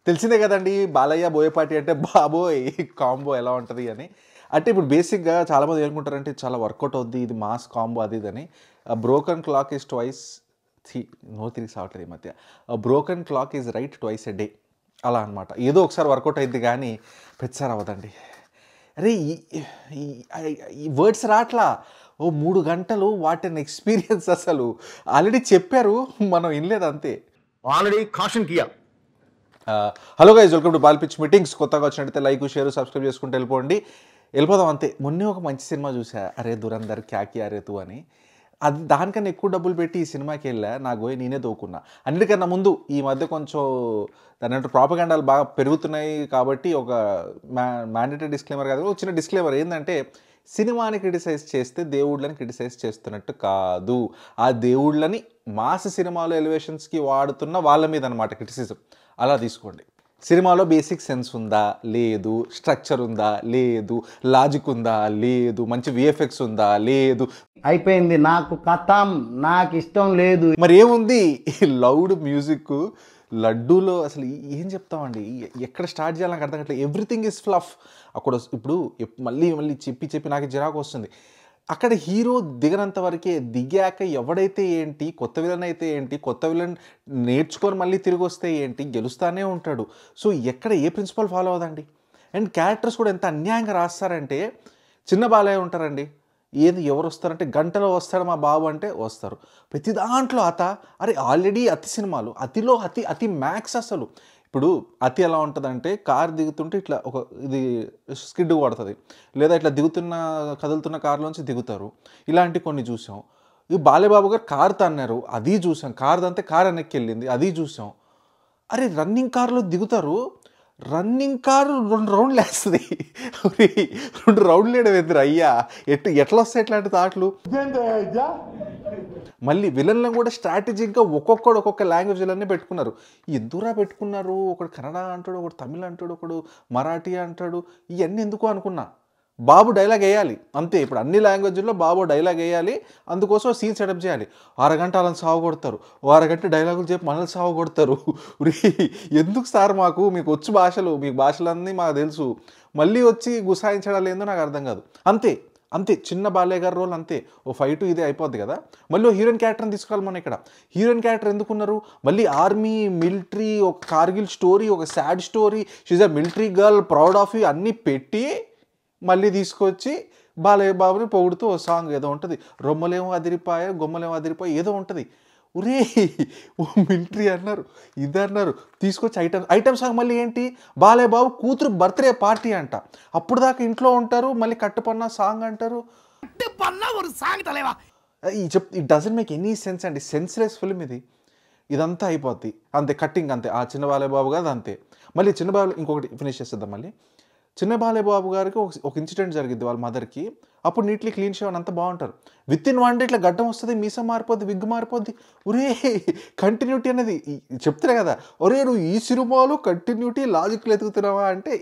తెలిసిందే కదండీ బాలయ్య, బోయపాటి అంటే బాబోయ్! కాంబో ఎలా ఉంటది అని. అంటే ఇప్పుడు బేసిక్‌గా చాలామంది ఏమనుకుంటారంటే చాలా వర్కౌట్ అవుద్ది. ఇది మాస్ కాంబో అది ఇది అని. 'బ్రోకెన్ క్లాక్ ఈస్ ట్వైస్' నోరు తిరిగి సావట్లేదు ఈ మధ్య. 'Broken clock is right twice a day' అలా అనమాట. ఏదో ఒకసారి వర్కౌట్ అయిద్ది గానీ ప్రతిసారి అవ్వదండి. అరే! ఈ ఈ ఈ వర్డ్స్ రాట్లా. ఓ 3 గంటలు వాట్ ఎన్ ఎక్స్‌పీరియన్స్ అసలు. ఆల్రెడీ చెప్పారు. మనం ఇనలేదు అంతే. Already caution Kia. Hello guys, welcome to ball pitch meetings. కొత్తగా వచ్చినట్టయితే లైక్, షేర్, సబ్స్క్రైబ్ చేసుకుంటూ వెళ్ళిపోదాం అంతే. మొన్నే ఒక మంచి సినిమా చూసా, అరే దురంధర్ క్యా కియా రే తూ అని. అది దానికన్నా ఎక్కువ డబ్బులు పెట్టి ఈ సినిమాకి వెళ్ళా, నాకు పోయి నేనే దోకున్నా. అన్నిటికన్నా ముందు ఈ మధ్య కొంచెం దాని అంటే ప్రాపగాండాలు బాగా పెరుగుతున్నాయి కాబట్టి ఒక మ్యాండేటరీ డిస్క్లైమర్ కాదు, ఒక చిన్న డిస్క్లైమర్ ఏంటంటే సినిమాని క్రిటిసైజ్ చేస్తే దేవుళ్ళని క్రిటిసైజ్ చేస్తున్నట్టు కాదు. ఆ దేవుళ్ళని మాస్ సినిమాలో ఎలివేషన్స్కి వాడుతున్న వాళ్ళ మీద అనమాట క్రిటిసిజం. అలా తీసుకోండి. సినిమాలో బేసిక్ సెన్స్ ఉందా లేదు, స్ట్రక్చర్ ఉందా లేదు, లాజిక్ ఉందా లేదు, మంచి విఎఫ్ఎక్స్ ఉందా లేదు, అయిపోయింది, నాకు కథం, నాకు ఇష్టం లేదు. మరి ఏముంది లౌడ్ మ్యూజిక్. లడ్డూలో అసలు ఏం చెప్తామండి, ఎక్కడ స్టార్ట్ చేయాలని నాకు అర్థం కావట్లేదు. Everything is fluff. అక్కడ ఇప్పుడు మళ్ళీ మళ్ళీ చెప్పి నాకు చిరాకు వస్తుంది. అక్కడ హీరో దిగనంత వరకే, దిగాక ఎవడైతే ఏంటి, కొత్త విలన్ అయితే ఏంటి, కొత్త విలన్ నేర్చుకొని మళ్ళీ తిరిగి వస్తే ఏంటి, గెలుస్తానే ఉంటాడు. సో ఎక్కడ ఏ ప్రిన్సిపల్ ఫాలో అవ్వదండి. అండ్ క్యారెక్టర్స్ కూడా ఎంత అన్యాయంగా రాస్తారంటే, చిన్న బాలయ్య ఉంటారండి, ఏది ఎవరు వస్తారంటే గంటలో వస్తాడు మా బాబు అంటే వస్తారు. ప్రతి దాంట్లో అరే ఆల్రెడీ అతి సినిమాలు, అతిలో అతి మ్యాక్స్ అసలు. ఇప్పుడు అతి ఎలా ఉంటుందంటే కార్ దిగుతుంటే ఇట్లా ఒక ఇది స్కిడ్ కొడుతుంది, లేదా ఇట్లా కదులుతున్న కారులోంచి దిగుతారు. ఇలాంటి కొన్ని చూసాం. ఈ బాలయ్యబాబు గారు కారు తన్నారు, అది చూసాం. కారు తంతే కారు వెనక్కి వెళ్ళింది, అది చూసాం. అరే రన్నింగ్ కారులో దిగుతారు, రన్నింగ్ కారు 2 రౌండ్లు వేస్తుంది. 2 రౌండ్లు వేయడం ఎదురు అయ్యా, ఎట్లా వస్తాయి ఇట్లాంటి థాట్లు. మళ్ళీ విలన్లను కూడా స్ట్రాటజిక్గా ఒక్కొక్క లాంగ్వేజ్ విలన్నే పెట్టుకున్నారు. ఎందుకురా పెట్టుకున్నారు? ఒకడు కన్నడ అంటాడు, ఒకడు తమిళ్ అంటాడు, ఒకడు మరాఠీ అంటాడు. ఇవన్నీ ఎందుకు అనుకున్నా. బాబు డైలాగ్ వేయాలి అంతే. ఇప్పుడు అన్ని లాంగ్వేజ్లో బాబు డైలాగ్ వేయాలి, అందుకోసం సీన్ సెటప్ చేయాలి. అరగంట వాళ్ళని సాగు కొడతారు, అరగంట డైలాగులు చెప్పి మనల్ని సాగు కొడతారు. ఎందుకు సార్, మీకు వచ్చు భాషలు, మీకు భాషలన్నీ మాకు తెలుసు, మళ్ళీ వచ్చి గుసాయించడాలు ఏందో నాకు అర్థం కాదు. అంతే చిన్న బాలయ్య గారి రోల్ అంతే. ఓ ఫైట్ ఇదే అయిపోద్ది కదా. మళ్ళీ ఓ హీరోయిన్ క్యారెక్టర్ని తీసుకోవాలి మనం ఇక్కడ. హీరోయిన్ క్యారెక్టర్ ఎందుకున్నారు? మళ్ళీ ఆర్మీ, మిలిటరీ, ఒక కార్గిల్ స్టోరీ, ఒక sad story, she's a military girl, proud of you అన్నీ పెట్టి మళ్ళీ తీసుకొచ్చి బాలయ్య బాబుని పొగుడుతూ ఓ సాంగ్ ఏదో ఉంటుంది, రొమ్మలేమో అదిరిపాయ గొమ్మలేమో అదిరిపాయ ఏదో ఉంటుంది. ఒరే ఓ మిలిటరీ అన్నారు, ఇది అన్నారు, తీసుకొచ్చి ఐటమ్ సాంగ్. మళ్ళీ ఏంటి, బాలయ్య బాబు కూతురు బర్త్డే పార్టీ అంట. అప్పుడు దాకా ఇంట్లో ఉంటారు, మళ్ళీ కట్టుపన్న సాంగ్ అంటారు. It doesn't make any sense అండి. సెన్స్లెస్ ఫిల్మ్ ఇది. ఇదంతా అయిపోద్ది అంతే, కట్టింగ్ అంతే. ఆ చిన్న బాలయ్య బాబు గారు అంతే. మళ్ళీ చిన్న బాబు ఇంకొకటి ఫినిష్ చేసేద్దాం. మళ్ళీ చిన్న బాలయ్య బాబు గారికి ఒక ఇన్సిడెంట్ జరిగింది వాళ్ళ మదర్కి. అప్పుడు నీట్లీ క్లీన్ షేవ్ అంతా బాగుంటారు. విత్ ఇన్ 1 డే ఇట్లా గడ్డం వస్తుంది, మీసం మారిపోద్ది, విగ్ మారిపోద్ది. ఒరే కంటిన్యూటీ అనేది చెప్తున్నా కదా. ఒరే నువ్వు ఈ సినిమాలో కంటిన్యూటీ లాజిక్లు ఎదుగుతున్నావా అంటే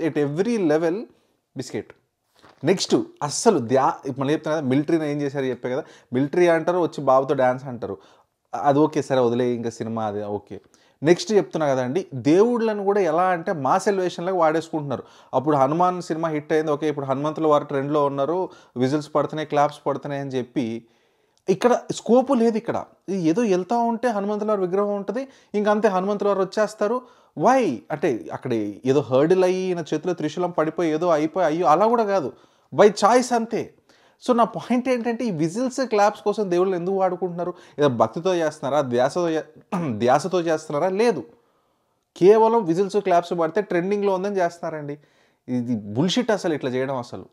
at every level biscuit. Next అస్సలు మళ్ళీ చెప్తున్నా కదా, మిలిటరీని ఏం చేశారు చెప్పే కదా. మిలిటరీ అంటారు, వచ్చి బాబుతో డ్యాన్స్ అంటారు. అది ఓకే, సరే వదిలే, ఇంకా సినిమా అది ఓకే. నెక్స్ట్ చెప్తున్నా కదండి, దేవుళ్ళను కూడా ఎలా అంటే మాస్ ఎలివేషన్లకు వాడేసుకుంటున్నారు. అప్పుడు హనుమాన్ సినిమా హిట్ అయింది, ఓకే, ఇప్పుడు హనుమంతుల వారు ట్రెండ్లో ఉన్నారు, విజిల్స్ పడుతున్నాయి, క్లాప్స్ పడుతున్నాయి అని చెప్పి ఇక్కడ స్కోపు లేదు. ఇక్కడ ఏదో వెళ్తూ ఉంటే హనుమంతుల వారి విగ్రహం ఉంటుంది, ఇంకంతే హనుమంతుల వారు వచ్చేస్తారు. వై అంటే అక్కడ ఏదో హర్డిల్ అయ్యి నా చేతిలో త్రిశూలం పడిపోయి ఏదో అయిపోయి అయ్యో అలా కూడా కాదు, బై చాయిస్ అంతే. సో నా పాయింట్ ఏంటంటే, ఈ విజిల్స్ క్లాప్స్ కోసం దేవుళ్ళు ఎందుకు వాడుకుంటున్నారు? ఏదో భక్తితో చేస్తున్నారా, ధ్యాసతో చేస్తున్నారా? లేదు, కేవలం విజిల్స్ క్లాప్స్ పడితే ట్రెండింగ్లో ఉందని చేస్తున్నారండి. ఇది బుల్షిట్ అసలు ఇట్లా చేయడం అసలు.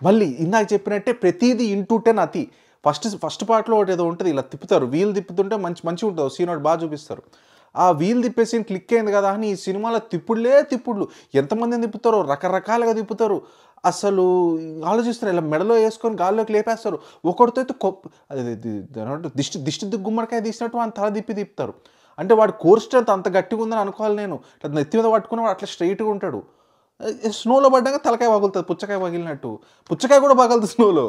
మళ్ళీ ఇందాక చెప్పినట్టే ప్రతిదీ ఇంటూ 10 అతి. ఫస్ట్ పార్ట్లో ఒకటి ఏదో ఉంటుంది, ఇలా తిప్పుతారు, వీల్ తిప్పుతుంటే మంచిగా ఉంటుంది, సీన్ ఒకటి బాగా చూపిస్తారు. ఆ వీల్ తిప్పే సీన్ క్లిక్ అయింది కదా అని ఈ సినిమాలో తిప్పుళ్ళు ఎంతమందిని తిప్పుతారో, రకరకాలుగా తిప్పుతారు. అసలు ఆలోచిస్తారు, ఇలా మెడలో వేసుకొని గాల్లోకి లేపేస్తారు. ఒకరితో అయితే దిష్టి గుమ్మడికాయ తీసినట్టు వాడిని తల తిప్పుతారు. అంటే వాడు కోర్ స్ట్రెంత్ అంత గట్టిగా ఉందని అనుకోవాలి నేను. నెత్తి మీద పట్టుకుని వాడు అట్లా స్ట్రైట్గా ఉంటాడు. స్నోలో పడ్డాక తలకాయ పగులుతుంది, పుచ్చకాయ పగిలినట్టు. పుచ్చకాయ కూడా పగలుతుంది స్నోలో.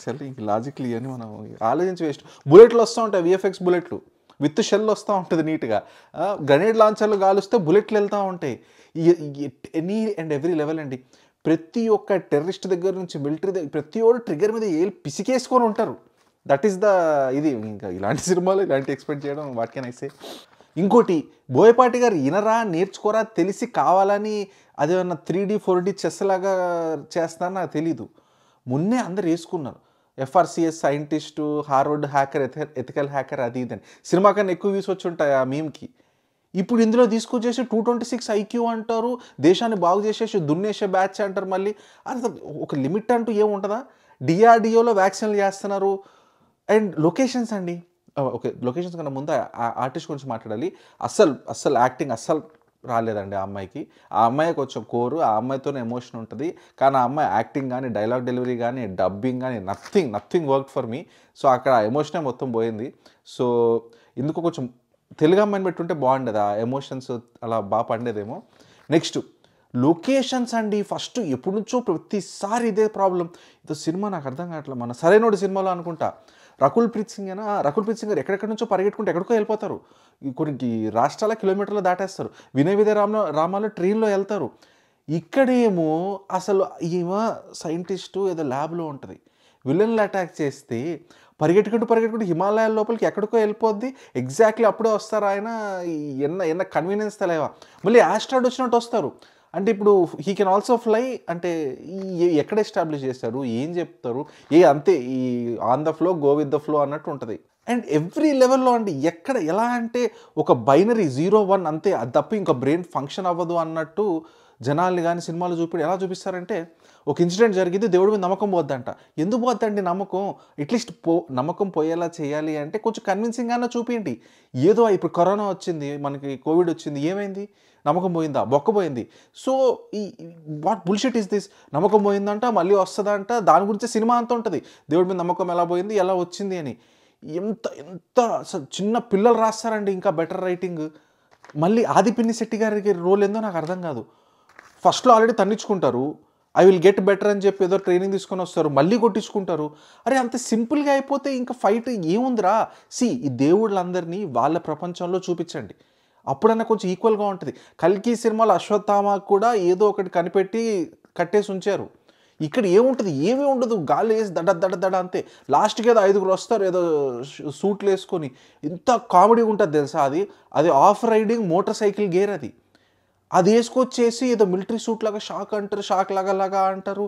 సరే ఇంక లాజిక్లీ అని మనం ఆలోచించి వేస్ట్. బుల్లెట్లు వస్తూ ఉంటాయి, విఎఫ్ఎక్స్ బుల్లెట్లు. విత్ షెల్ వస్తూ ఉంటుంది నీట్గా. గ్రనేడ్ లాంచర్లు కాలుస్తే బుల్లెట్లు వెళ్తూ ఉంటాయి. ఎనీ అండ్ ఎవ్రీ లెవెల్ అండి. ప్రతి ఒక్క టెర్రరిస్ట్ దగ్గర నుంచి మిలిటరీ దగ్గర ప్రతి ఒక్కరు ట్రిగ్గర్ మీద పిసికేసుకొని ఉంటారు. దట్ ఈస్ ద ఇది. ఇంకా ఇలాంటి సినిమాలు ఇలాంటి ఎక్స్పెక్ట్ చేయడం వాట్ కెన్ ఐ సే. ఇంకోటి బోయపాటి గారు ఇనరా నేర్చుకోరా తెలిసి కావాలని అదేమన్నా 3D 4D చెస్ లాగా చేస్తారని నాకు తెలీదు. మున్నే అందరు వేసుకున్నారు. FRCS scientist, Harvard hacker, ethical hacker, అది ఇదని. సినిమా కన్నా ఎక్కువ వ్యూస్ వచ్చి ఉంటాయి ఆ మీమ్కి. ఇప్పుడు ఇందులో తీసుకొచ్చేసి 226 IQ అంటారు, దేశాన్ని బాగు చేసేసి దున్నేసే బ్యాచ్ అంటారు. మళ్ళీ అది ఒక లిమిట్ అంటూ ఏముంటుందా? DRDOలో వ్యాక్సిన్లు చేస్తున్నారు. అండ్ లొకేషన్స్ అండి. ఓకే, లొకేషన్స్ కన్నా ముందు ఆర్టిస్ట్ గురించి మాట్లాడాలి. అస్సలు యాక్టింగ్ అస్సలు రాలేదండి ఆ అమ్మాయికి. ఆ అమ్మాయి కొంచెం కోరు, ఆ అమ్మాయితోనే ఎమోషన్ ఉంటుంది. కానీ ఆ అమ్మాయి యాక్టింగ్ కానీ, డైలాగ్ డెలివరీ కానీ, డబ్బింగ్ కానీ nothing work for me. So అక్కడ ఆ ఎమోషనే మొత్తం పోయింది. సో ఎందుకు కొంచెం తెలుగు అమ్మాయిని పెట్టుంటే బాగుండేది, ఆ ఎమోషన్స్ అలా బాగా పండేదేమో. నెక్స్ట్ లొకేషన్స్ అండి. ఫస్ట్ ఎప్పటి నుంచో ప్రతిసారి ఇదే ప్రాబ్లం. ఇదో సినిమా నాకు అర్థం కావట్లేదు, మన సరైనోడు సినిమాలో అనుకుంటా రకుల్ ప్రీత్ సింగ్ గారు ఎక్కడెక్కడి నుంచో పరిగెట్టుకుంటే ఎక్కడికో వెళ్ళిపోతారు. కొన్ని రాష్ట్రాల కిలోమీటర్లు దాటేస్తారు. వినయ విజయ రామాలో ట్రైన్లో వెళ్తారు. ఇక్కడేమో అసలు ఈమె సైంటిస్టు ఏదో ల్యాబ్లో ఉంటుంది, విలన్లు అటాక్ చేస్తే పరిగెట్టుకుంటూ హిమాలయాల లోపలికి ఎక్కడికో వెళ్ళిపోద్ది. ఎగ్జాక్ట్లీ అప్పుడే వస్తారు ఆయన. ఎన్న కన్వీనియన్స్ తెలియవా. మళ్ళీ యాస్ట్రాయిడ్ వచ్చినట్టు వస్తారు. అంటే ఇప్పుడు హీ కెన్ ఆల్సో ఫ్లై అంటే ఎక్కడ ఎస్టాబ్లిష్ చేస్తారు, ఏం చెప్తారు, అంతే ఈ on the flow go with the flow అన్నట్టు ఉంటుంది. అండ్ ఎవ్రీ లెవెల్లో అండి. ఎక్కడ ఎలా అంటే ఒక బైనరీ 0 1 అంతే, అది తప్ప ఇంకా బ్రెయిన్ ఫంక్షన్ అవ్వదు అన్నట్టు జనాల్ని కానీ సినిమాలు ఎలా చూపిస్తారంటే, ఒక ఇన్సిడెంట్ జరిగింది, దేవుడి మీద నమ్మకం పోద్దంట. ఎందుకు పోద్దండి నమ్మకం? అట్లీస్ట్ నమ్మకం పోయేలా చేయాలి అంటే కొంచెం కన్విన్సింగ్గానే చూపించండి. ఏదో ఇప్పుడు కరోనా వచ్చింది, మనకి కోవిడ్ వచ్చింది, ఏమైంది? నమ్మకం పోయిందా? బొక్కపోయింది. సో ఈ వాట్ బుల్షిట్ ఈస్ దిస్? నమ్మకం పోయిందంట, మళ్ళీ వస్తుందంట, దాని గురించి సినిమా అంతా ఉంటుంది. దేవుడి మీద నమ్మకం ఎలా పోయింది, ఎలా వచ్చింది అని. ఎంత అసలు చిన్న పిల్లలు రాస్తారండి ఇంకా బెటర్ రైటింగ్. మళ్ళీ ఆదిపిన్ని శెట్టి గారికి రోల్ ఏందో నాకు అర్థం కాదు. ఫస్ట్లో ఆల్రెడీ తన్నించుకుంటారు, ఐ విల్ గెట్ బెటర్ అని చెప్పి ఏదో ట్రైనింగ్ తీసుకొని వస్తారు, మళ్ళీ కొట్టించుకుంటారు. అరే అంత సింపుల్గా అయిపోతే ఇంకా ఫైట్ ఏముందిరా? ఈ దేవుళ్ళందరినీ వాళ్ళ ప్రపంచంలో చూపించండి, అప్పుడన్నా కొంచెం ఈక్వల్గా ఉంటుంది. కల్కి సినిమాలో అశ్వత్థామకు కూడా ఏదో ఒకటి కనిపెట్టి కట్టేసి ఉంచారు. ఇక్కడ ఏముంటుంది? ఏమీ ఉండదు, గాలి వేసి దడ అంతే. లాస్ట్కి ఏదో 5గురు వస్తారు ఏదో సూట్లు వేసుకొని. ఇంత కామెడీగా ఉంటుంది తెలుసా. అది of riding motor cycle gear. అది వేసుకొచ్చేసి ఏదో మిలిటరీ సూట్ లాగా షాక్ అంటారు, షాక్ లాగా అంటారు.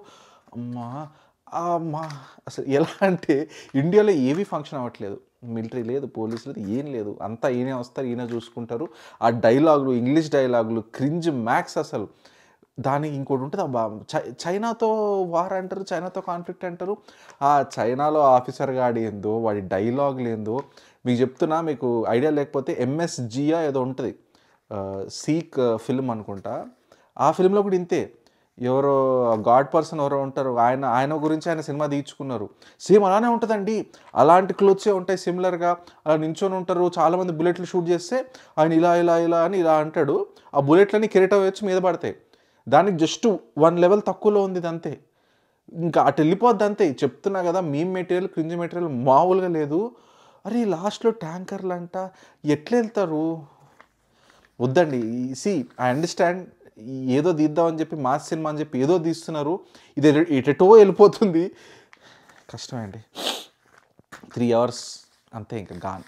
అమ్మా అసలు ఎలా అంటే ఇండియాలో ఏవి ఫంక్షన్ అవ్వట్లేదు. మిలిటరీ లేదు, పోలీసు లేదు, ఏం లేదు. అంతా ఈయనే వస్తారు, ఈయన చూసుకుంటారు. ఆ డైలాగులు, ఇంగ్లీష్ డైలాగులు క్రింజ్ మ్యాక్స్ అసలు. దానికి ఇంకోటి ఉంటుంది, చైనాతో వార్ అంటారు, చైనాతో కాన్ఫ్లిక్ట్ అంటారు. ఆ చైనాలో ఆఫీసర్ గాడి ఏందో, వాడి డైలాగులు ఏందో మీకు చెప్తున్నా. మీకు ఐడియా లేకపోతే MSGA ఏదో ఉంటుంది, సీక్ ఫిల్మ్ అనుకుంటా. ఆ ఫిల్మ్లో కూడా ఇంతే. ఎవరో గాడ్ పర్సన్ ఎవరో ఉంటారు, ఆయన గురించి ఆయన సినిమా తీర్చుకున్నారు. సేమ్ అలానే ఉంటుందండి. అలాంటి క్లోత్సే ఉంటాయి సిమిలర్గా. అలా నించొని ఉంటారు. చాలామంది బుల్లెట్లు షూట్ చేస్తే ఆయన ఇలా అని ఇలా అంటాడు. ఆ బుల్లెట్లన్నీ కిరీటం వచ్చి మీద పడతాయి. దానికి జస్ట్ 1 లెవెల్ తక్కువలో ఉంది ఇది అంతే. ఇంకా అటు వెళ్ళిపోద్ది అంతే. చెప్తున్నా కదా, మీమ్ మెటీరియల్, క్రింజ్ మెటీరియల్ మామూలుగా లేదు. అరే లాస్ట్లో ట్యాంకర్లు అంట, ఎట్లా వెళ్తారు? వద్దండి. ఐ అండర్స్టాండ్, ఏదో తీద్దామని చెప్పి మాస్ సినిమా అని చెప్పి ఏదో తీస్తున్నారు, ఇది ఎటో వెళ్ళిపోతుంది. కష్టమే అండి. 3 hours అంతే, ఇంకా గాన్.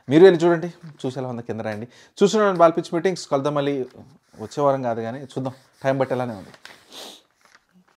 మీరు వెళ్ళి చూడండి, చూసేలా ఉంది, కింద రాయండి. చూస్తున్నాను బాల్ పిచ్ మీటింగ్స్. కలుద్దాం మళ్ళీ వచ్చే వారం కాదు కానీ చూద్దాం, టైం బట్టేలానే ఉంది.